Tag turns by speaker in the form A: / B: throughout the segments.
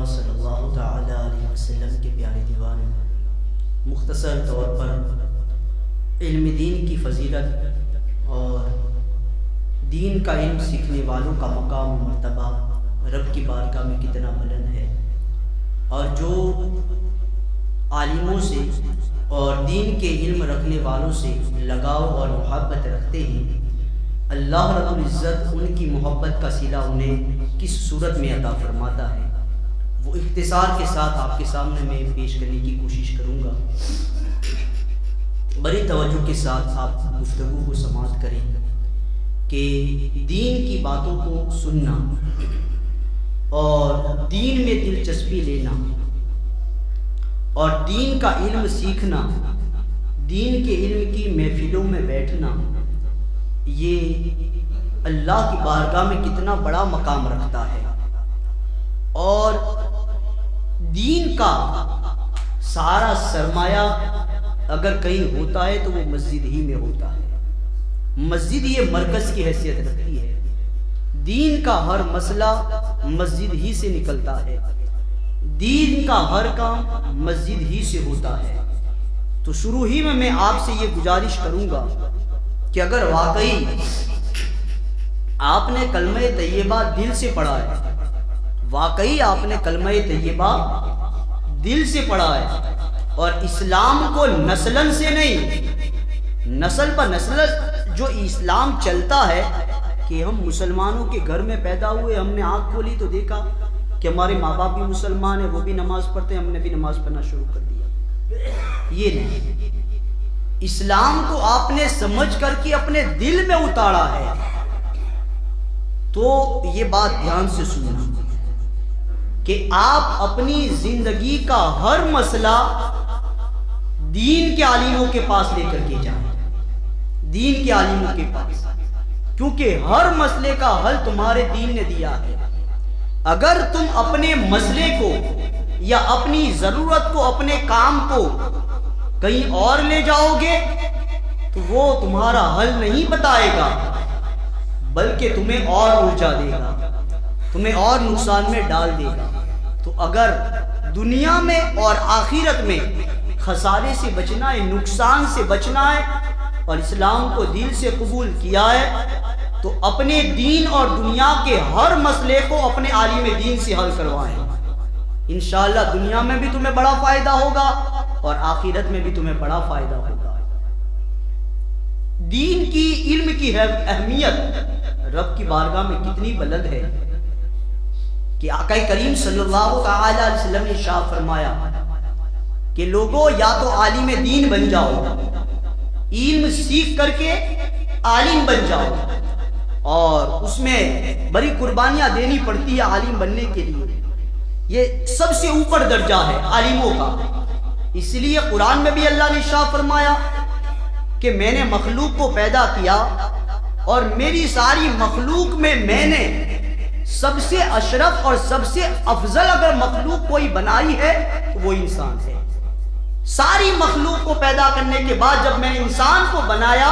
A: اللہ صلی اللہ تعالی علیہ وسلم کے پیارے دیوان مختصر طور پر علم دین کی فضیلت اور دین کا علم سیکھنے والوں کا مقام و مرتبہ رب کی بارگاہ میں کتنا بلند ہے، اور جو عالموں سے اور دین کے علم رکھنے والوں سے لگاؤ اور محبت رکھتے ہیں، اللہ رب العزت ان کی محبت کا صلہ انہیں کس صورت میں عطا فرماتا ہے، وہ اختصار کے ساتھ آپ کے سامنے میں پیش کرنے کی کوشش کروں گا۔ بڑی توجہ کے ساتھ آپ گفتگو کو سماعت کریں کہ دین کی باتوں کو سننا اور دین میں دلچسپی لینا اور دین کا علم سیکھنا، دین کے علم کی محفلوں میں بیٹھنا، یہ اللہ کی بارگاہ میں کتنا بڑا مقام رکھتا ہے۔ اور دین کا سارا سرمایہ اگر کہیں ہوتا ہے تو وہ مسجد ہی میں ہوتا ہے۔ مسجد یہ مرکز کی حیثیت رکھتی ہے، دین کا ہر مسئلہ مسجد ہی سے نکلتا ہے، دین کا ہر کام مسجد ہی سے ہوتا ہے۔ تو شروع ہی میں آپ سے یہ گزارش کروں گا کہ اگر واقعی آپ نے کلمہ طیبہ دل سے پڑھا ہے، واقعی آپ نے کلمہ طیبہ دل سے پڑھا ہے اور اسلام کو نسلن سے نہیں، نسل پر نسل جو اسلام چلتا ہے کہ ہم مسلمانوں کے گھر میں پیدا ہوئے، ہم نے آنکھ کھولی تو دیکھا کہ ہمارے ماں باپ بھی مسلمان ہیں، وہ بھی نماز پڑھتے ہیں، ہم نے بھی نماز پڑھنا شروع کر دیا، یہ نہیں۔ اسلام کو آپ نے سمجھ کر کے اپنے دل میں اتارا ہے، تو یہ بات دھیان سے سننا کہ آپ اپنی زندگی کا ہر مسئلہ دین کے عالموں کے پاس لے کر کے جائیں، دین کے عالموں کے پاس، کیونکہ ہر مسئلے کا حل تمہارے دین نے دیا ہے۔ اگر تم اپنے مسئلے کو یا اپنی ضرورت کو، اپنے کام کو کہیں اور لے جاؤ گے تو وہ تمہارا حل نہیں بتائے گا، بلکہ تمہیں اور الجھا دے گا، تمہیں اور نقصان میں ڈال دے گا۔ تو اگر دنیا میں اور آخرت میں خسارے سے بچنا ہے، نقصان سے بچنا ہے اور اسلام کو دل سے قبول کیا ہے، تو اپنے دین اور دنیا کے ہر مسئلے کو اپنے عالم دین سے حل کروائیں۔ انشاءاللہ دنیا میں بھی تمہیں بڑا فائدہ ہوگا اور آخرت میں بھی تمہیں بڑا فائدہ ہوگا۔ دین کی علم کی اہمیت رب کی بارگاہ میں کتنی بلند ہے کہ آقا کریم صلی اللہ تعالی علیہ وسلم نے ارشاد فرمایا کہ لوگوں یا تو عالم دین بن جاؤ، علم سیکھ کر کے عالم بن جاؤ، اور اس میں بڑی قربانیاں دینی پڑتی ہے عالم بننے کے لیے، یہ سب سے اوپر درجہ ہے عالموں کا۔ اس لیے قرآن میں بھی اللہ نے ارشاد فرمایا کہ میں نے مخلوق کو پیدا کیا اور میری ساری مخلوق میں نے سب سے اشرف اور سب سے افضل اگر مخلوق کوئی بنائی ہے تو وہ انسان ہے۔ ساری مخلوق کو پیدا کرنے کے بعد جب میں نے انسان کو بنایا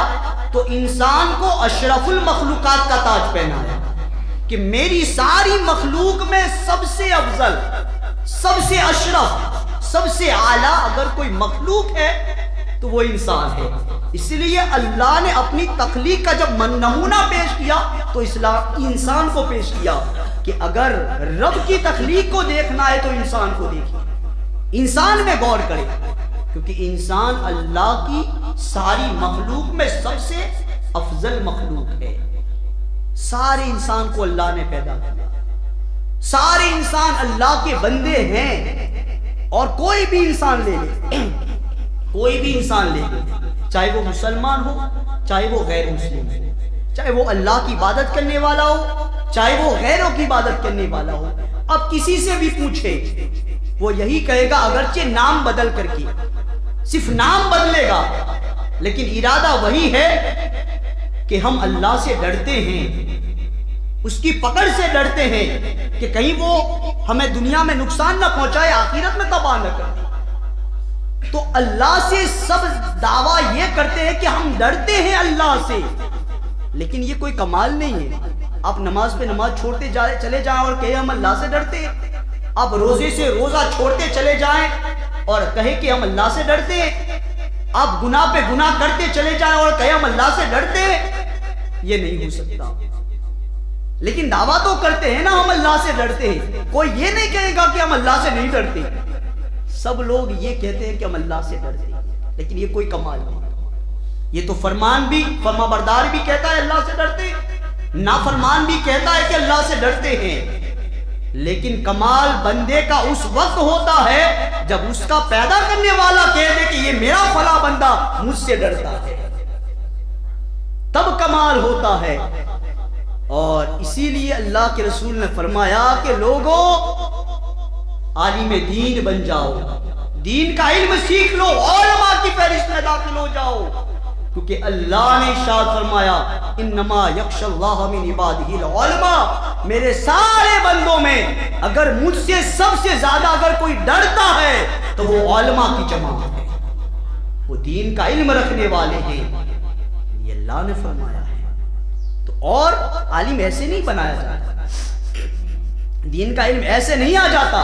A: تو انسان کو اشرف المخلوقات کا تاج پہنایا کہ میری ساری مخلوق میں سب سے افضل، سب سے اشرف، سب سے اعلیٰ اگر کوئی مخلوق ہے تو وہ انسان ہے۔ اس لیے اللہ نے اپنی تخلیق کا جب نمونہ پیش کیا تو انسان کو پیش کیا کہ اگر رب کی تخلیق کو دیکھنا ہے تو انسان کو دیکھیں، انسان میں غور کریں، کیونکہ انسان اللہ کی ساری مخلوق میں سب سے افضل مخلوق ہے۔ سارے انسان کو اللہ نے پیدا کیا، سارے انسان اللہ کے بندے ہیں، اور کوئی بھی انسان لے لے، کوئی بھی انسان لے لے، چاہے وہ مسلمان ہو، چاہے وہ غیر مسلم ہو، چاہے وہ اللہ کی عبادت کرنے والا ہو، چاہے وہ غیروں کی عبادت کرنے والا ہو۔ اب کسی سے بھی پوچھے وہ یہی کہے گا، اگرچہ نام بدل کر کے، صرف نام بدلے گا لیکن ارادہ وہی ہے کہ ہم اللہ سے ڈرتے ہیں، اس کی پکڑ سے ڈرتے ہیں کہ کہیں وہ ہمیں دنیا میں نقصان نہ پہنچائے، آخرت میں تباہ نہ کرے۔ تو اللہ سے سب دعویٰ یہ کرتے ہیں کہ ہم ڈرتے ہیں اللہ سے، لیکن یہ کوئی کمال نہیں ہے۔ آپ نماز پہ نماز چھوڑتے چلے جائیں اور کہیں ہم اللہ سے ڈرتے ہیں، آپ روزے سے روزہ چھوڑتے چلے جائیں اور کہیں کہ ہم اللہ سے ڈرتے ہیں، آپ گناہ پہ گناہ کرتے چلے جائیں اور کہیں ہم اللہ سے ڈرتے ہیں، یہ نہیں ہو سکتا۔ لیکن دعویٰ تو کرتے ہیں نا ہم اللہ سے ڈرتے ہیں، کوئی یہ نہیں کہے گا کہ ہم اللہ سے نہیں ڈرتے۔ سب لوگ یہ کہتے ہیں کہ ہم اللہ سے ڈرتے ہیں، لیکن یہ کوئی کمال نہیں۔ یہ تو فرمان بھی، فرما بردار بھی کہتا ہے اللہ سے ڈرتے ہیں، نافرمان بھی کہتا ہے کہ اللہ سے ڈرتے ہیں، لیکن کمال بندے کا اس وقت ہوتا ہے جب اس کا پیدا کرنے والا کہہ دے کہ یہ میرا فلاں بندہ مجھ سے ڈرتا ہے، تب کمال ہوتا ہے۔ اور اسی لیے اللہ کے رسول نے فرمایا کہ لوگوں عالم دین بن جاؤ، دین کا علم سیکھ لو، علماء کی فہرست میں داخل ہو جاؤ، کیونکہ اللہ نے ارشاد فرمایا انما یخشی اللہ من عبادہ العلماء، میرے سارے بندوں میں اگر مجھ سے سب سے زیادہ اگر کوئی ڈرتا ہے تو وہ علماء کی جماعت ہے، وہ دین کا علم رکھنے والے ہیں، یہ اللہ نے فرمایا ہے۔ تو اور عالم ایسے نہیں بنایا جاتا، دین کا علم ایسے نہیں آ جاتا،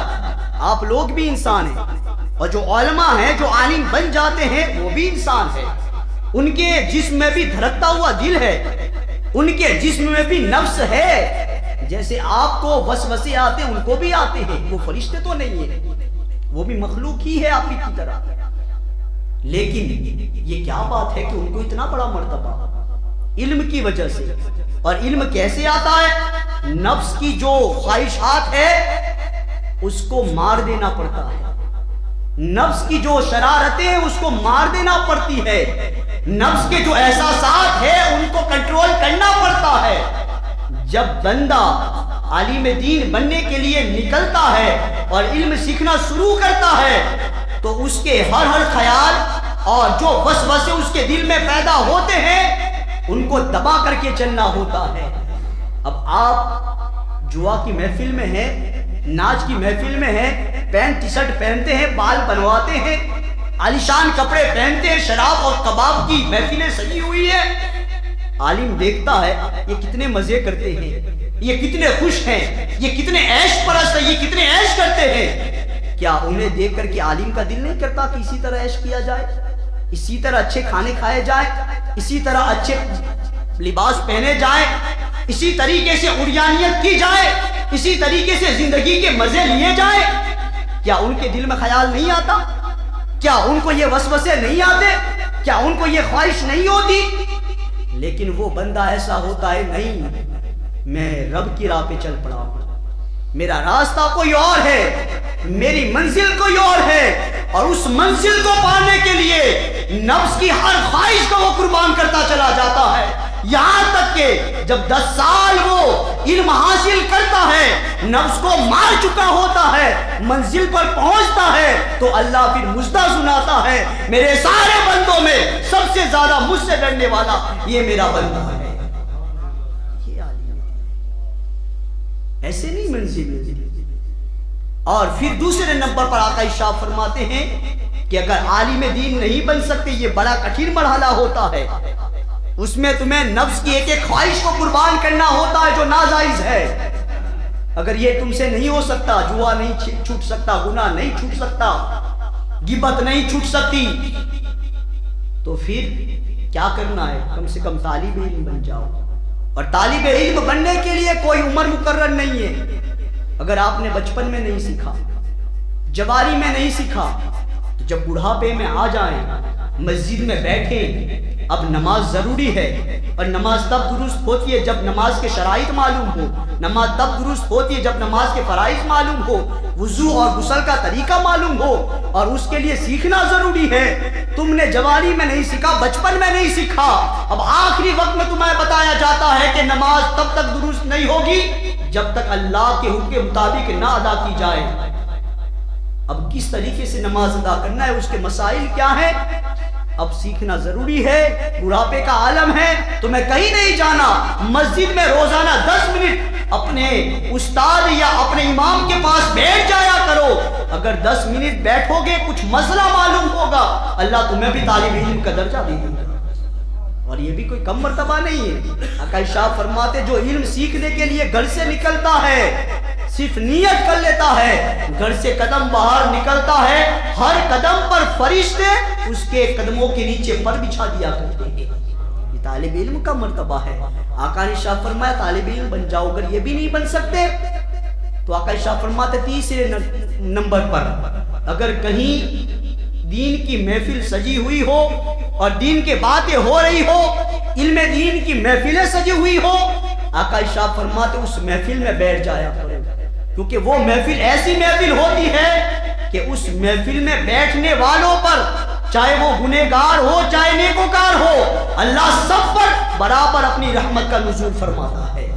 A: آپ لوگ بھی انسان ہیں، اور جو علماء ہیں جو عالم بن جاتے ہیں وہ بھی انسان ہے، ان کے جسم میں بھی دھڑکتا ہوا دل ہے، ان کے جسم میں بھی نفس ہے، جیسے آپ کو وسوسے آتے ہیں ان کو بھی آتے ہیں، وہ فرشتے تو نہیں ہیں، وہ بھی مخلوق ہی ہے آپ کی طرح۔ لیکن یہ کیا بات ہے کہ ان کو اتنا بڑا مرتبہ علم کی وجہ سے، اور علم کیسے آتا ہے؟ نفس کی جو خواہشات ہے اس کو مار دینا پڑتا ہے، نفس کی جو شرارتیں ہیں اس کو مار دینا پڑتی ہے، نفس کے جو احساسات ہیں ان کو کنٹرول کرنا پڑتا ہے۔ جب بندہ عالم دین بننے کے لیے نکلتا ہے اور علم سیکھنا شروع کرتا ہے تو اس کے ہر خیال اور جو وسوسے اس کے دل میں پیدا ہوتے ہیں ان کو دبا کر کے چلنا ہوتا ہے۔ اب آپ جوا کی محفل میں ہیں، ناچ کی محفل میں ہیں، پینٹ ٹی شرٹ پہنتے ہیں، بال بنواتے ہیں، عالیشان کپڑے پہنتے ہیں، شراب اور کباب کی محفلیں سجی ہوئی ہیں، عالم دیکھتا ہے یہ کتنے مزے کرتے ہیں، یہ کتنے خوش ہیں، یہ کتنے عیش پرست ہیں، یہ کتنے عیش کرتے ہیں، کیا انہیں دیکھ کر کے عالم کا دل نہیں کرتا کہ اسی طرح عیش کیا جائے، اسی طرح اچھے کھانے کھائے جائیں، اسی طرح اچھے لباس پہنے جائیں، اسی طریقے سے عریانیت کی جائے، اسی طریقے سے زندگی کے مزے لیے جائیں؟ کیا ان کے دل میں خیال نہیں آتا؟ کیا ان کو یہ وسوسے نہیں آتے؟ کیا ان کو یہ خواہش نہیں ہوتی؟ لیکن وہ بندہ ایسا ہوتا ہے، نہیں، میں رب کی راہ پہ چل پڑا ہوں، میرا راستہ کوئی اور ہے، میری منزل کوئی اور ہے، اور اس منزل کو پانے کے لیے نفس کی ہر خواہش کو وہ قربان کرتا چلا جاتا ہے، یہاں تک کہ جب 10 سال وہ علم حاصل کرتا ہے، نفس کو مار چکا ہوتا ہے، منزل پر پہنچتا ہے تو اللہ پھر مجدہ سناتا ہے، میرے سارے بندوں میں سب سے زیادہ مجھ سے ڈرنے والا یہ میرا بندہ ہے۔ یہ عالم ایسے نہیں منزل ملتی۔ اور پھر دوسرے نمبر پر آقا ارشاد فرماتے ہیں کہ اگر عالم دین نہیں بن سکتے، یہ بڑا کٹھن مرحلہ ہوتا ہے، اس میں تمہیں نفس کی ایک ایک خواہش کو قربان کرنا ہوتا ہے جو ناجائز ہے۔ اگر یہ تم سے نہیں ہو سکتا، جوا نہیں چھوٹ سکتا، گناہ نہیں چھوٹ سکتا، غیبت نہیں چھوٹ سکتی، تو پھر کیا کرنا ہے؟ کم سے کم طالب علم بن جاؤ، اور طالب علم بننے کے لیے کوئی عمر مقرر نہیں ہے۔ اگر آپ نے بچپن میں نہیں سیکھا، جوانی میں نہیں سیکھا، تو جب بڑھاپے میں آ جائیں، مسجد میں بیٹھیں، اب نماز ضروری ہے، اور نماز تب درست ہوتی ہے جب نماز کے شرائط معلوم ہو، نماز تب درست ہوتی ہے جب نماز کے فرائض معلوم ہو، وضو اور غسل کا طریقہ معلوم ہو، اور اس کے لیے سیکھنا ضروری ہے۔ تم نے جوانی میں نہیں سیکھا، بچپن میں نہیں سیکھا، اب آخری وقت میں تمہیں بتایا جاتا ہے کہ نماز تب تک درست نہیں ہوگی جب تک اللہ کے حکم کے مطابق نہ ادا کی جائے۔ اب کس طریقے سے نماز ادا کرنا ہے، اس کے مسائل کیا ہیں، اب سیکھنا ضروری ہے۔ بڑھاپے کا عالم ہے، تمہیں کہیں نہیں جانا، مسجد میں روزانہ 10 منٹ اپنے استاد یا اپنے امام کے پاس بیٹھ جایا کرو۔ اگر 10 منٹ بیٹھو گے، کچھ مسئلہ معلوم ہوگا، اللہ تمہیں بھی طالب علم کا درجہ دے دے گا، اور یہ بھی کوئی کم مرتبہ نہیں ہے۔ آقا ارشاد فرماتے جو علم سیکھنے کے لیے گھر سے نکلتا ہے، صرف نیت کر لیتا ہے، گھر سے قدم باہر نکلتا ہے، ہر قدم پر فرشتے اس کے قدموں کے نیچے پر بچھا دیا کرتے ہیں۔ یہ طالب علم کا مرتبہ ہے۔ آقا نے شاہ فرمایا طالب علم بن جاؤ، اگر یہ بھی نہیں بن سکتے تو آقا شاہ فرماتے تیسرے نمبر پر اگر کہیں دین کی محفل سجی ہوئی ہو اور دین کے باتیں ہو رہی ہو، علم دین کی محفلیں سجی ہوئی ہو، آقا شاہ فرماتے اس محفل میں بیٹھ جایا کرو، کیونکہ وہ محفل ایسی محفل ہوتی ہے کہ اس محفل میں بیٹھنے والوں پر چاہے وہ گنہگار ہو چاہے نیکوکار ہو، اللہ سب پر برابر اپنی رحمت کا نزول فرماتا ہے۔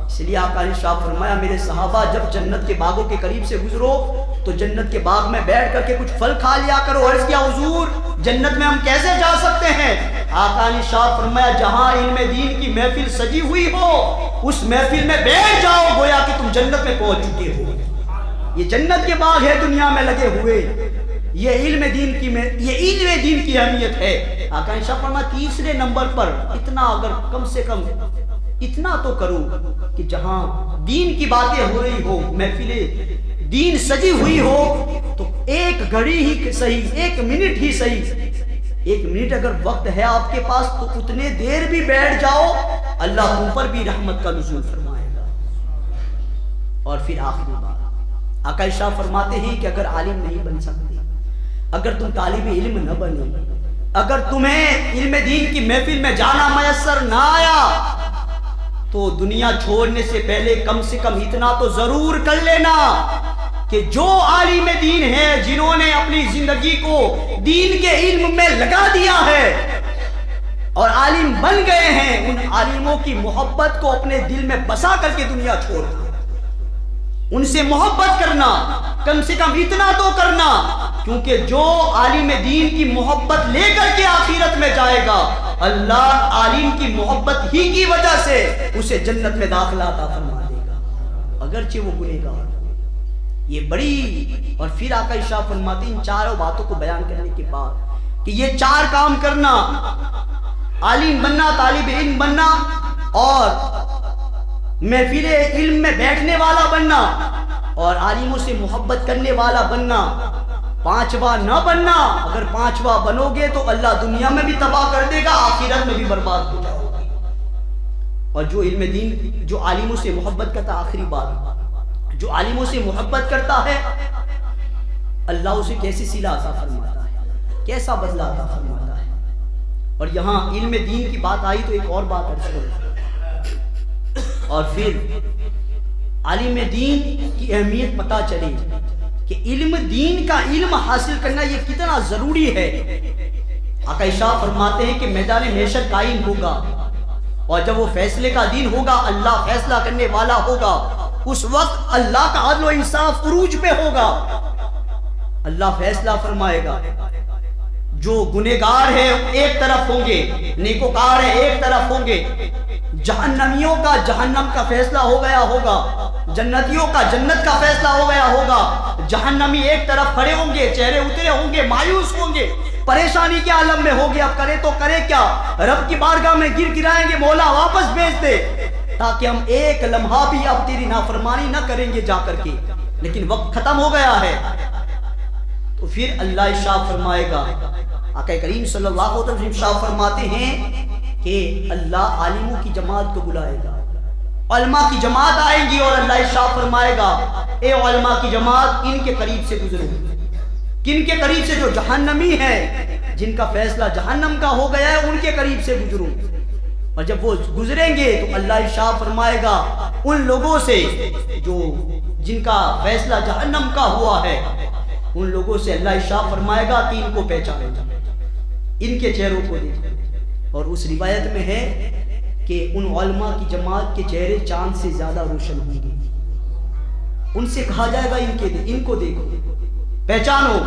A: اس لیے آقا نے شاہ فرمایا میرے صحابہ جب جنت کے باغوں کے قریب سے گزرو تو جنت کے باغ میں بیٹھ کر کے کچھ پھل کھا لیا کرو۔ عرض کیا حضور جنت میں ہم کیسے جا سکتے ہیں؟ آقا نے شاہ فرمایا جہاں علم دین کی محفل سجی ہوئی ہو اس محفل میں بیٹھ جاؤ، گویا کہ تم جنت میں پہنچ چکے ہو۔ یہ جنت کے باغ ہے دنیا میں لگے ہوئے، یہ علم دین کی اہمیت ہے۔ آقا نے شاہ فرمایا تیسرے نمبر پر اتنا اگر کم سے کم اتنا تو کرو کہ جہاں دین کی باتیں ہو رہی ہو، محفل دین سجی ہوئی ہو، تو ایک گھڑی ہی صحیح، ایک منٹ ہی صحیح، ایک منٹ اگر وقت ہے آپ کے پاس تو اتنے دیر بھی بیٹھ جاؤ، اللہ تم پر بھی رحمت کا نزول فرمائے گا۔ اور پھر آخری بات آقا شاہ فرماتے ہیں کہ اگر عالم نہیں بن سکتے، اگر تم طالب علم نہ بنے، اگر تمہیں علم دین کی محفل میں جانا میسر نہ آیا تو دنیا چھوڑنے سے پہلے کم سے کم اتنا تو ضرور کر لینا کہ جو عالم دین ہیں جنہوں نے اپنی زندگی کو دین کے علم میں لگا دیا ہے اور عالم بن گئے ہیں، ان عالموں کی محبت کو اپنے دل میں بسا کر کے دنیا چھوڑنا، ان سے محبت کرنا، کم سے کم اتنا تو کرنا، کیونکہ جو عالم دین کی محبت لے کر کے آخرت میں جائے گا اللہ عالم کی محبت ہی کی وجہ سے اسے جنت میں داخلہ عطا فرما دے گا اگرچہ وہ گنہگار ہو۔ یہ بڑی، اور پھر آقا شاہ فرماتے ان چاروں باتوں کو بیان کرنے کے بعد کہ یہ چار کام کرنا، عالم بننا، طالب علم بننا اور محفل علم میں بیٹھنے والا بننا اور عالموں سے محبت کرنے والا بننا، پانچواں نہ بننا۔ اگر پانچواں بنو گے تو اللہ دنیا میں بھی تباہ کر دے گا، آخرت میں بھی برباد ہو جاؤ گے۔ اور جو علم دین، جو عالموں سے محبت کرتا، آخری بات، جو عالموں سے محبت کرتا ہے اللہ اسے کیسی صلہ عطا فرماتا ہے، کیسا بدلہ عطا فرماتا ہے۔ اور یہاں علم دین کی بات آئی تو ایک اور بات عرض کروں، اور پھر عالم دین کی اہمیت پتہ چلی کہ علم دین کا علم حاصل کرنا یہ کتنا ضروری ہے۔ آقا شاہ فرماتے ہیں کہ میدان محشر قائم ہوگا اور جب وہ فیصلے کا دن ہوگا، اللہ فیصلہ کرنے والا ہوگا، اس وقت اللہ کا عدل و انصاف عروج پہ ہوگا، اللہ فیصلہ فرمائے گا۔ جو گنہگار ہیں ایک طرف ہوں گے، نیکوکار ہیں ایک طرف ہوں گے، جہنمیوں کا جہنم کا فیصلہ ہو گیا ہوگا، جنتیوں کا جنت کا فیصلہ ہو گیا ہوگا۔ جہنمی ایک طرف کھڑے ہوں گے، چہرے اترے ہوں گے، مایوس ہوں گے، پریشانی کے عالم میں ہوں گے، اب کرے تو کرے کیا، رب کی بارگاہ میں گر گرائیں گے، مولا واپس بھیج دے تاکہ ہم ایک لمحہ بھی اب تیری نافرمانی نہ کریں گے جا کر کے، لیکن وقت ختم ہو گیا ہے۔ تو پھر اللہ ارشاد فرمائے گا، آقا کریم صلی اللہ علیہ وسلم ارشاد فرماتے ہیں کہ اللہ عالموں کی جماعت کو بلائے گا، علماء کی جماعت آئیں گی اور اللہ ارشاد فرمائے گا اے علماء کی جماعت ان کے قریب سے گزرو۔ کن کے قریب سے؟ جو جہنمی ہیں، جن کا فیصلہ جہنم کا ہو گیا ہے، ان کے قریب سے گزرو۔ اور جب وہ گزریں گے تو اللہ ارشاد فرمائے گا ان لوگوں سے جو جن کا فیصلہ جہنم کا ہوا ہے، ان لوگوں سے اللہ ارشاد فرمائے گا کہ ان کو پہچانو، ان کے چہروں کو دیکھو۔ اور اس روایت میں ہے کہ ان علماء کی جماعت کے چہرے چاند سے زیادہ روشن ہوں گے۔ ان سے کہا جائے گا ان کو دیکھو، پہچانو۔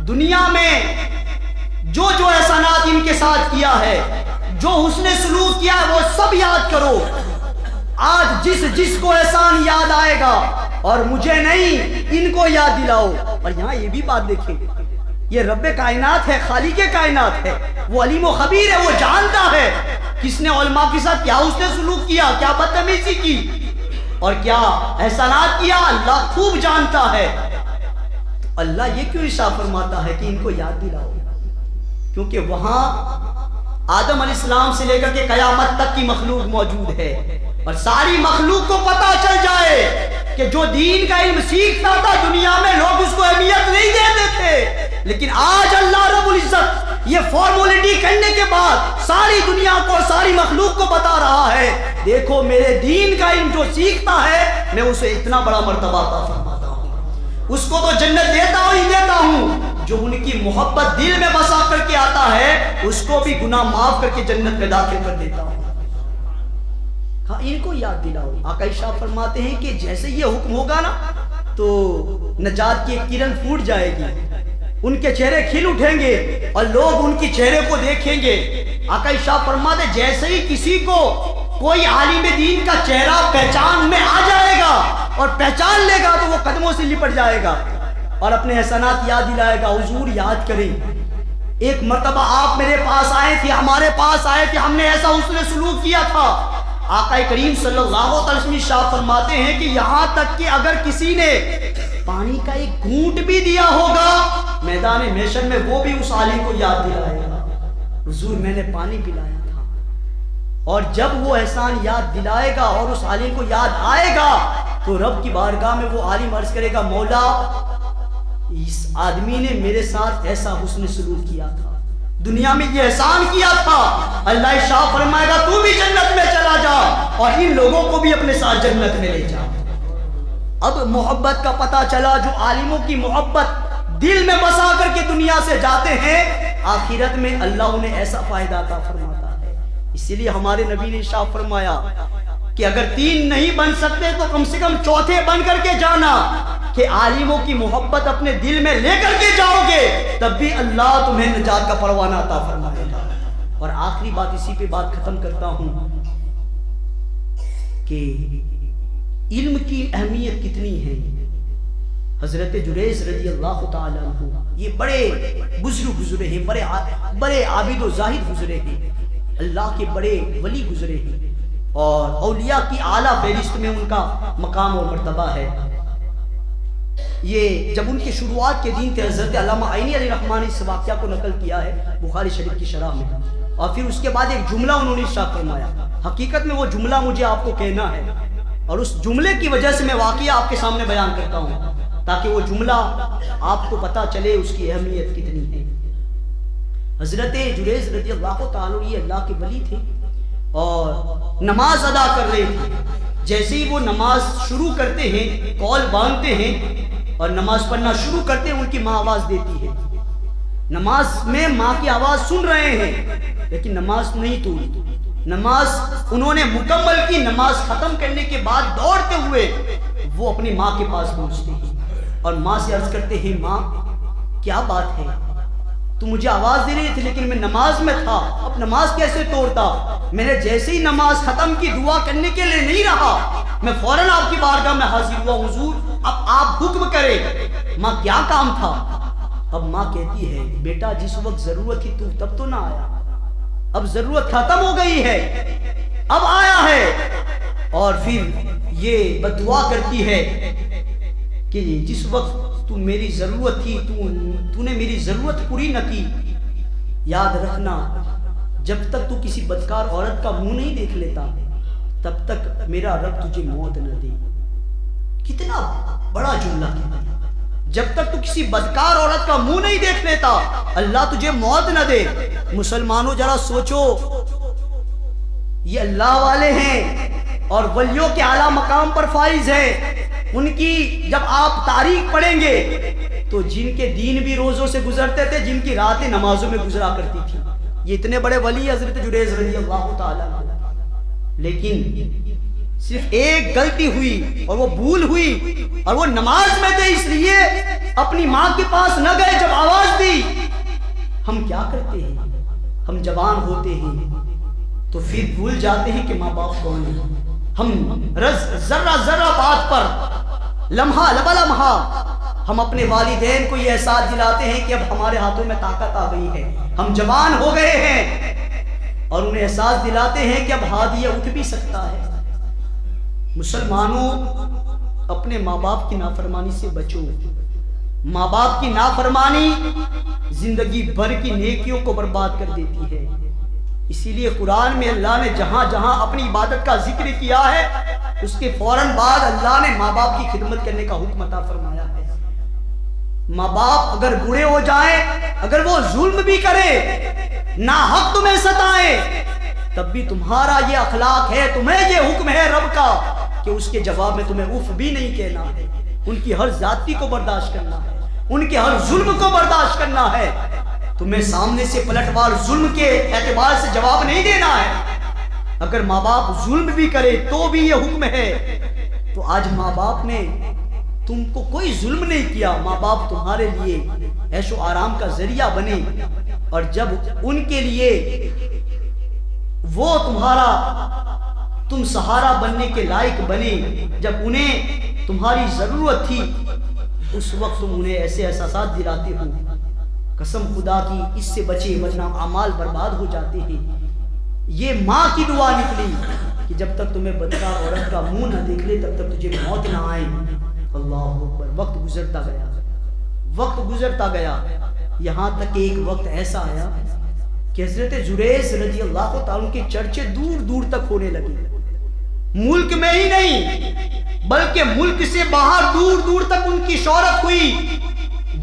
A: دنیا میں جو جو احسانات ان کے ساتھ کیا ہے، جو حسن سلوک کیا ہے، وہ سب یاد کرو۔ آج جس کو احسان یاد آئے گا اور مجھے نہیں، ان کو یاد دلاؤ۔ اور یہاں یہ بھی بات دیکھیں، یہ رب کائنات ہے، خالق کائنات ہے، وہ علیم و خبیر ہے، وہ جانتا ہے کس نے علماء کے ساتھ کیا اس نے سلوک کیا، کیا بدتمیزی کی۔ اور کیا احسانات کیا اللہ خوب جانتا ہے۔ تو اللہ یہ کیوں ارشاد فرماتا ہے کہ ان کو یاد دلاؤ؟ کیونکہ وہاں آدم علیہ السلام سے لے کر کے قیامت تک کی مخلوق موجود ہے، اور ساری مخلوق کو پتہ چل جائے کہ جو دین کا علم سیکھتا تھا دنیا میں لوگ اس کو اہمیت نہیں دیتے تھے، لیکن آج اللہ رب العزت یہ فارمولیٹی کرنے کے بعد ساری دنیا کو، ساری مخلوق کو بتا رہا ہے، دیکھو میرے دین کا علم جو سیکھتا ہے میں اسے اتنا بڑا مرتبہ عطا فرماتا ہوں، اس کو تو جنت دیتا ہوں ہی دیتا ہوں، جو ان کی محبت دل میں بسا کر کے آتا ہے اس کو بھی گناہ معاف کر کے جنت میں داخل کر دیتا ہوں۔ ہاں ان کو یاد دلاؤ۔ آقا ارشاد فرماتے ہیں کہ جیسے یہ حکم ہوگا نا تو نجات کی ایک کرن پھوٹ جائے گی، ان کے چہرے کھل اٹھیں گے اور لوگ ان کی چہرے کو دیکھیں گے۔ آقا ارشاد فرماتے ہیں جیسے ہی کسی کو کوئی عالم دین کا چہرہ پہچان میں آ جائے گا اور پہچان لے گا تو وہ قدموں سے لپٹ جائے گا اور اپنے احسانات یاد دلائے گا۔ حضور یاد کریں، ایک مرتبہ آپ میرے پاس آئے تھے، ہمارے پاس آئے تھے، ہم نے ایسا حسن سلوک کیا تھا۔ آقا کریم صلی اللہ علیہ وسلم ارشاد فرماتے ہیں کہ یہاں تک کہ اگر کسی نے پانی کا ایک گھونٹ بھی دیا ہوگا میدان محشر میں وہ بھی اس عالم کو یاد دلائے گا، حضور میں نے پانی پلایا تھا۔ اور جب وہ احسان یاد دلائے گا اور اس عالم کو یاد آئے گا تو رب کی بارگاہ میں وہ عالم عرض کرے گا مولا اس آدمی نے میرے ساتھ ایسا حسن سلوک کیا تھا، دنیا میں یہ احسان کیا تھا۔ اللہ ارشاد فرمائے گا تو بھی جنت میں چلا جا اور ان لوگوں کو بھی اپنے ساتھ جنت میں لے جا۔ اب محبت کا پتہ چلا، جو عالموں کی محبت دل میں بسا کر کے دنیا سے جاتے ہیں آخرت میں اللہ انہیں ایسا فائدہ عطا فرماتا ہے۔ اسی لیے ہمارے نبی نے ارشاد فرمایا کہ اگر 3 نہیں بن سکتے تو کم سے کم چوتھے بن کر کے جانا، کہ عالموں کی محبت اپنے دل میں لے کر کے جاؤ گے تب بھی اللہ تمہیں نجات کا پروانہ عطا فرمائے گا۔ اور آخری بات اسی پہ بات ختم کرتا ہوں کہ علم کی اہمیت کتنی ہے۔ حضرت جریج رضی اللہ تعالیٰ عنہ یہ بڑے بزرگ گزرے ہیں، بڑے عابد و زاہد گزرے ہیں، اللہ کے بڑے ولی گزرے ہیں، اور اولیاء کی اعلیٰ فہرست میں ان کا مقام اور مرتبہ ہے۔ یہ جب ان کے شروعات کے دن تھے، حضرت علامہ عینی علیہ الرحمٰن نے اس واقعہ کو نقل کیا ہے بخاری شریف کی شرح میں، اور پھر اس کے بعد ایک جملہ انہوں نے ارشاد فرمایا۔ حقیقت میں وہ جملہ مجھے آپ کو کہنا ہے اور اس جملے کی وجہ سے میں واقعہ آپ کے سامنے بیان کرتا ہوں تاکہ وہ جملہ آپ کو پتہ چلے اس کی اہمیت کتنی ہے۔ حضرت جریج رضی اللہ تعالیٰ یہ اللہ کے ولی تھے اور نماز ادا کر رہے تھے۔ جیسے ہی وہ نماز شروع کرتے ہیں، قول باندھتے ہیں اور نماز پڑھنا شروع کرتے ہیں، ان کی ماں آواز دیتی ہے۔ نماز میں ماں کی آواز سن رہے ہیں لیکن نماز نہیں توڑی۔ نماز انہوں نے مکمل کی، نماز ختم کرنے کے بعد دوڑتے ہوئے وہ اپنی ماں کے پاس پہنچتے ہیں اور ماں سے عرض کرتے ہیں ماں کیا بات ہے، تو مجھے آواز دے رہی تھی لیکن میں نماز میں تھا، اب نماز کیسے توڑتا؟ میں نے جیسے ہی نماز ختم کی دعا کرنے کے لیے نہیں رہا، میں فوراً آپ کی بارگاہ میں حاضر ہوا، حضور اب آپ حکم کریں۔ ماں کیا کام تھا؟ اب ماں کہتی ہے بیٹا جس وقت ضرورت تھی تو تب تو نہ آیا، اب ضرورت ختم ہو گئی ہے اب آیا ہے۔ اور پھر یہ بددعا کرتی ہے کہ جس وقت تو میری ضرورت تھی تو نے میری ضرورت پوری نہ کی، یاد رکھنا جب تک تو کسی بدکار عورت کا منہ نہیں دیکھ لیتا تب تک میرا رب تجھے موت نہ دے۔ کتنا بڑا جملہ ہے، جب تک تو کسی بدکار عورت کا منہ نہیں دیکھ لیتا اللہ تجھے موت نہ دے۔ مسلمانوں ذرا سوچو، یہ اللہ والے ہیں اور ولیوں کے اعلیٰ مقام پر فائز ہیں، ان کی جب آپ تاریخ پڑھیں گے تو جن کے دین بھی روزوں سے گزرتے تھے، جن کی راتیں نمازوں میں گزرا کرتی تھی، یہ اتنے بڑے ولی حضرت جریج رضی اللہ تعالیٰ عنہ، لیکن صرف ایک غلطی ہوئی اور وہ بھول ہوئی اور وہ نماز میں تھے اس لیے اپنی ماں کے پاس نہ گئے جب آواز دی۔ ہم کیا کرتے ہیں، ہم جوان ہوتے ہیں تو پھر بھول جاتے ہیں کہ ماں باپ کون ہیں، ہم ذرہ ذرہ بات پر لمحہ لمحہ ہم اپنے والدین کو یہ احساس دلاتے ہیں کہ اب ہمارے ہاتھوں میں طاقت آ گئی ہے، ہم جوان ہو گئے ہیں، اور انہیں احساس دلاتے ہیں کہ اب ہاتھ یہ اٹھ بھی سکتا ہے۔ مسلمانوں اپنے ماں باپ کی نافرمانی سے بچو. ماں باپ کی نافرمانی زندگی بھر کی نیکیوں کو برباد کر دیتی ہے. اسی لیے قرآن میں اللہ نے جہاں جہاں اپنی عبادت کا ذکر کیا ہے اس کے فوراً بعد اللہ نے ماں باپ کی خدمت کرنے کا حکم عطا فرمایا ہے. ماں باپ اگر برے ہو جائیں، اگر وہ ظلم بھی کرے، ناحق تمہیں ستائیں، تب بھی تمہارا یہ اخلاق ہے، تمہیں یہ حکم ہے رب کا کہ اس کے جواب میں تمہیں اف بھی نہیں کہنا ہے. ان کی ہر زیادتی کو برداشت کرنا ہے، ان کے ہر ظلم کو برداشت کرنا ہے. تمہیں سامنے سے پلٹوار ظلم کے اعتبار سے جواب نہیں دینا ہے. اگر ماں باپ ظلم بھی کرے تو بھی یہ حکم ہے. تو آج ماں باپ نے تم کو کوئی ظلم نہیں کیا، ماں باپ تمہارے لیے عیش و آرام کا ذریعہ بنے، اور جب ان کے لیے وہ تم سہارا بننے کے لائق بنے، جب انہیں تمہاری ضرورت تھی، اس وقت تم انہیں ایسے احساسات دلاتے ہو. قسم خدا کی اس سے بچے ورنہ اعمال برباد ہو جاتے ہیں. یہ ماں کی دعا نکلی کہ جب تک تمہیں بدکار عورت کا منہ نہ دیکھ لے تب تک تجھے موت نہ آئے. اللہ اکبر. وقت گزرتا گیا، وقت گزرتا گیا، یہاں تک ایک وقت ایسا آیا کہ حضرت جریج رضی اللہ تعالیٰ کے چرچے دور دور تک ہونے لگے. ملک میں ہی نہیں بلکہ ملک سے باہر دور دور تک ان کی شہرت ہوئی.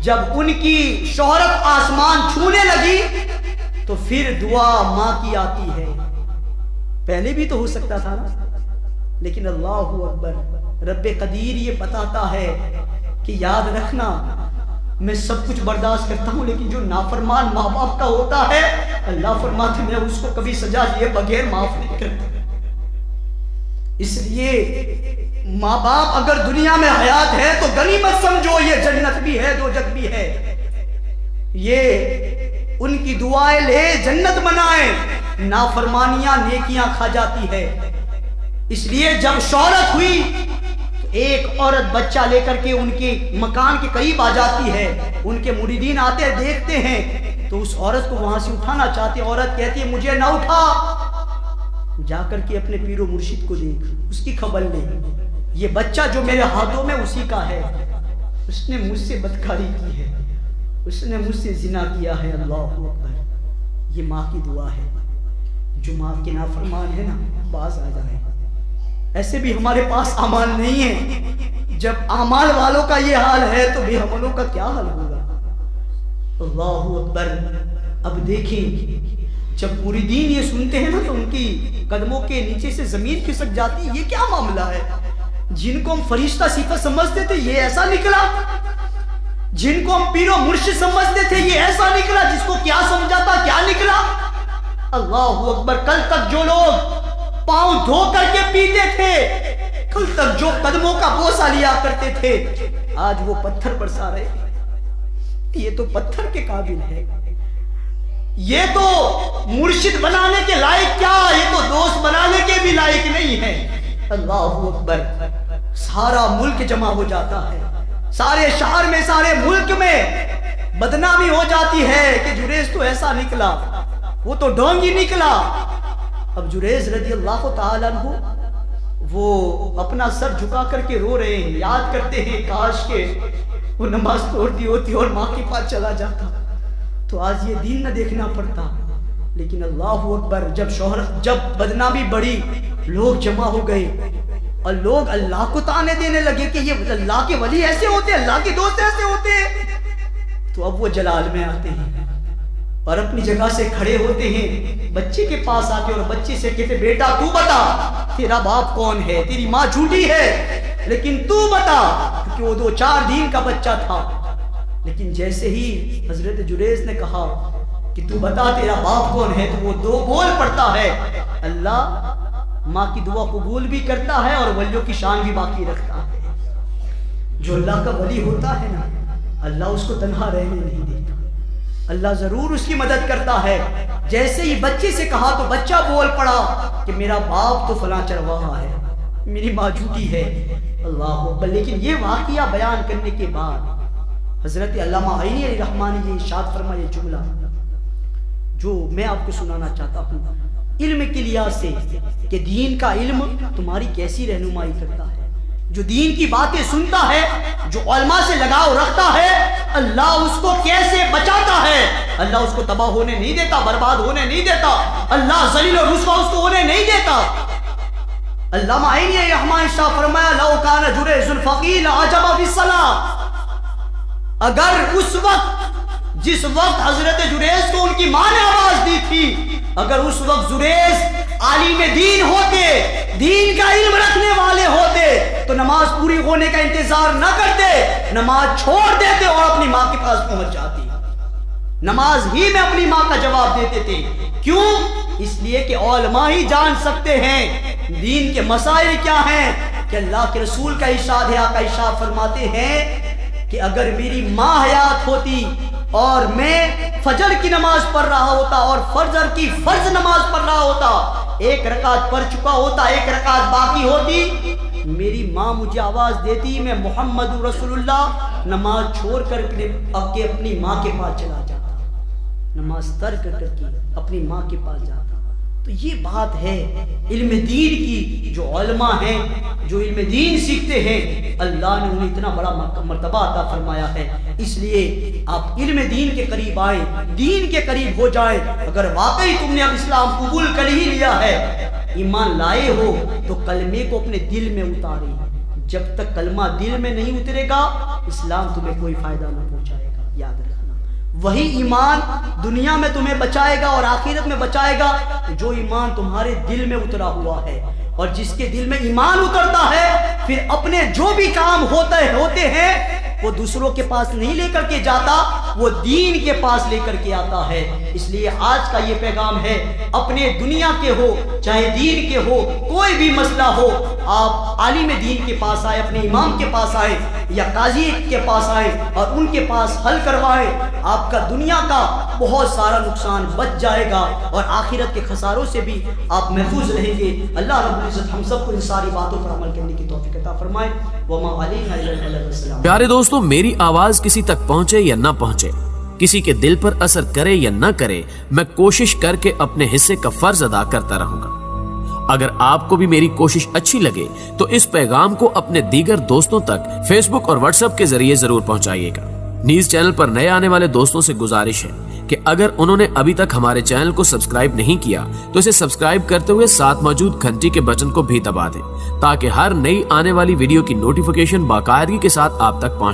A: جب ان کی شہرت آسمان چھونے لگی تو پھر دعا ماں کی آتی ہے. پہلے بھی تو ہو سکتا تھا نا، لیکن اللہ اکبر، رب قدیر یہ بتاتا ہے کہ یاد رکھنا میں سب کچھ برداشت کرتا ہوں، لیکن جو نافرمان ماں باپ کا ہوتا ہے اللہ فرماتے میں اس کو کبھی سزا دیے بغیر معاف نہیں کرتا. اس لیے ماں باپ اگر دنیا میں حیات ہے تو غنیمت سمجھو، یہ جنت بھی ہے دوزخ بھی ہے. یہ ان کی دعائیں لے جنت بنائیں، نافرمانیاں نیکیاں کھا جاتی ہے. اس لیے جب شہرت ہوئی تو ایک عورت بچہ لے کر کے ان کے مکان کے قریب آ جاتی ہے. ان کے مریدین آتے دیکھتے ہیں تو اس عورت کو وہاں سے اٹھانا چاہتے. عورت کہتی ہے مجھے نہ اٹھا، جا کر کے اپنے پیر و مرشد کو دیکھ، اس کی خبر لے. یہ بچہ جو میرے ہاتھوں میں اسی کا ہے، اس نے مجھ سے بدکاری کی ہے، اس نے مجھ سے زنا کیا ہے. اللہ اکبر. یہ ماں کی دعا ہے. جو ماں کے نافرمان ہے نا باز آ جائے. ایسے بھی ہمارے پاس اعمال نہیں ہے. جب اعمال والوں کا یہ حال ہے تو بے عملوں کا کیا حال ہوگا. اللہ اکبر. اب دیکھیں جب مریدین یہ سنتے ہیں نا تو ان کی قدموں کے نیچے سے زمین کھسک جاتی ہے. یہ کیا معاملہ ہے؟ جن کو ہم فرشتہ صفت سمجھتے تھے یہ ایسا نکلا، جن کو ہم پیر و مرشد سمجھتے تھے یہ ایسا نکلا، جس کو کیا سمجھا تھا کیا نکلا. اللہ اکبر. کل تک جو لوگ پاؤں دھو کر کے پیتے تھے، کل تک جو قدموں کا بوسہ لیا کرتے تھے، آج وہ پتھر برسا رہے. یہ تو پتھر کے قابل ہے، یہ تو مرشد بنانے کے لائق کیا، یہ تو دوست بنانے کے بھی لائق نہیں ہے. اللہ اکبر. سارا ملک جمع ہو جاتا ہے، سارے شہر میں سارے ملک میں بدنامی ہو جاتی ہے کہ جریج تو ایسا نکلا، وہ تو ڈونگی نکلا. اب جریج رضی اللہ تعالیٰ عنہ وہ اپنا سر جھکا کر کے رو رہے ہیں، یاد کرتے ہیں کاش کہ وہ نماز توڑتی ہوتی اور ماں کے پاس چلا جاتا تو آج یہ دین نہ دیکھنا پڑتا. لیکن اللہ اکبر. جب بدنامی بڑھی، لوگ جمع ہو گئے اور لوگ اللہ کو تانے دینے لگے کہ یہ اللہ کے ولی ایسے ہوتے، اللہ کے دوست ایسے ہوتے. تو اب وہ جلال میں آتے ہیں اور اپنی جگہ سے کھڑے ہوتے ہیں، بچے کے پاس آتے اور بچے سے کہتے بیٹا تو بتا تیرا باپ کون ہے، تیری ماں جھوٹی ہے لیکن تو بتا. کیونکہ وہ 2-4 دن کا بچہ تھا. لیکن جیسے ہی حضرت جریج نے کہا کہ تو بتا تیرا باپ کون ہے تو وہ 2 بول پڑتا ہے. اللہ ماں کی دعا قبول بھی کرتا ہے اور ولیوں کی شان بھی باقی رکھتا ہے. جو اللہ کا ولی ہوتا ہے نا اللہ اس کو تنہا رہنے نہیں دیتا، اللہ ضرور اس کی مدد کرتا ہے. جیسے ہی بچے سے کہا تو بچہ بول پڑا کہ میرا باپ تو فلاں چرواہا ہے، میری ماں جھوٹی ہے. اللہ اکبر. لیکن یہ واقعہ بیان کرنے کے بعد حضرت علامہ عینی علیہ رحمانی نے ارشاد فرمایا یہ جملہ جو میں آپ کو سنانا چاہتا ہوں. علم کے لحاظ سے کہ دین کا علم تمہاری کیسی رہنمائی کرتا ہے. جو دین کی باتیں سنتا ہے, جو علماء سے لگاؤ رکھتا ہے, اللہ اس کو کیسے بچاتا ہے. اللہ اس کو تباہ ہونے نہیں دیتا, برباد ہونے نہیں دیتا, اللہ ذلیل و رسوا اس کو ہونے نہیں دیتا. علامہ عینی رحمہ شاہ فرمایا لو کان جریز الفقیل عجب فی الصلاۃ. اگر اس وقت, جس وقت حضرت جریز کو ان کی ماں نے آواز دی تھی, اگر اس وقت جریز عالم دین ہوتے, دین کا علم رکھنے والے ہوتے, تو نماز پوری ہونے کا انتظار نہ کرتے, نماز چھوڑ دیتے اور اپنی ماں کے پاس پہنچ جاتی. نماز ہی میں اپنی ماں کا جواب دیتے تھے. کیوں؟ اس لیے کہ علماء ہی جان سکتے ہیں دین کے مسائل کیا ہیں. کہ اللہ کے رسول کا ارشاد ہے, آقا ارشاد فرماتے ہیں کہ اگر میری ماں حیات ہوتی اور میں فجر کی نماز پڑھ رہا ہوتا اور فجر کی فرض نماز پڑھ رہا ہوتا, ایک رکعت پڑھ چکا ہوتا, ایک رکعت باقی ہوتی, میری ماں مجھے آواز دیتی, میں محمد رسول اللہ نماز چھوڑ کر کے اپنی ماں کے پاس چلا جاتا, نماز ترک کر کے اپنی ماں کے پاس جاتا. تو یہ بات ہے علم دین کی. جو علماء ہیں, جو علم دین سیکھتے ہیں, اللہ نے انہیں اتنا بڑا مرتبہ عطا فرمایا ہے. اس لیے آپ علم دین کے قریب آئیں, دین کے قریب ہو جائیں. اگر واقعی تم نے اب اسلام قبول کر ہی لیا ہے, ایمان لائے ہو, تو کلمے کو اپنے دل میں اتاریں. جب تک کلمہ دل میں نہیں اترے گا, اسلام تمہیں کوئی فائدہ نہ پہنچائے گا. یاد رکھنا, وہی ایمان دنیا میں تمہیں بچائے گا اور آخرت میں بچائے گا جو ایمان تمہارے دل میں اترا ہوا ہے. اور جس کے دل میں ایمان اترتا ہے, پھر اپنے جو بھی کام ہوتے ہیں وہ دوسروں کے پاس نہیں لے کر کے جاتا, وہ دین کے پاس لے کر کے آتا ہے. اس لیے آج کا یہ پیغام ہے, اپنے دنیا کے ہو چاہے دین کے ہو, کوئی بھی مسئلہ ہو, آپ عالم دین کے پاس آئے, اپنے امام کے پاس آئے یا قاضی کے پاس آئے اور ان کے پاس حل کروائیں. آپ کا دنیا کا بہت سارا نقصان بچ جائے گا اور آخرت کے خساروں سے بھی آپ محفوظ رہیں گے. اللہ رب العزت ہم سب کو ان ساری باتوں پر عمل کرنے کی توفیق عطا فرمائے. وما علینا الا البلاغ.
B: پیارے دوستو, میری آواز کسی تک پہنچے یا نہ پہنچے, کسی کے دل پر اثر کرے یا نہ کرے, میں کوشش کر کے اپنے حصے کا فرض ادا کرتا رہوں گا. اگر آپ کو بھی میری کوشش اچھی لگے تو اس پیغام کو اپنے دیگر دوستوں تک فیس بک اور واٹس ایپ کے ذریعے ضرور پہنچائیے گا. نیوز چینل پر نئے آنے والے دوستوں سے گزارش ہے کہ اگر انہوں نے ابھی تک ہمارے چینل کو سبسکرائب نہیں کیا تو اسے سبسکرائب کرتے ہوئے ساتھ موجود گھنٹی کے بٹن کو بھی دبا دیں تاکہ ہر نئی آنے والی ویڈیو کی نوٹیفیکیشن باقاعدگی کے ساتھ آپ تک پہنچ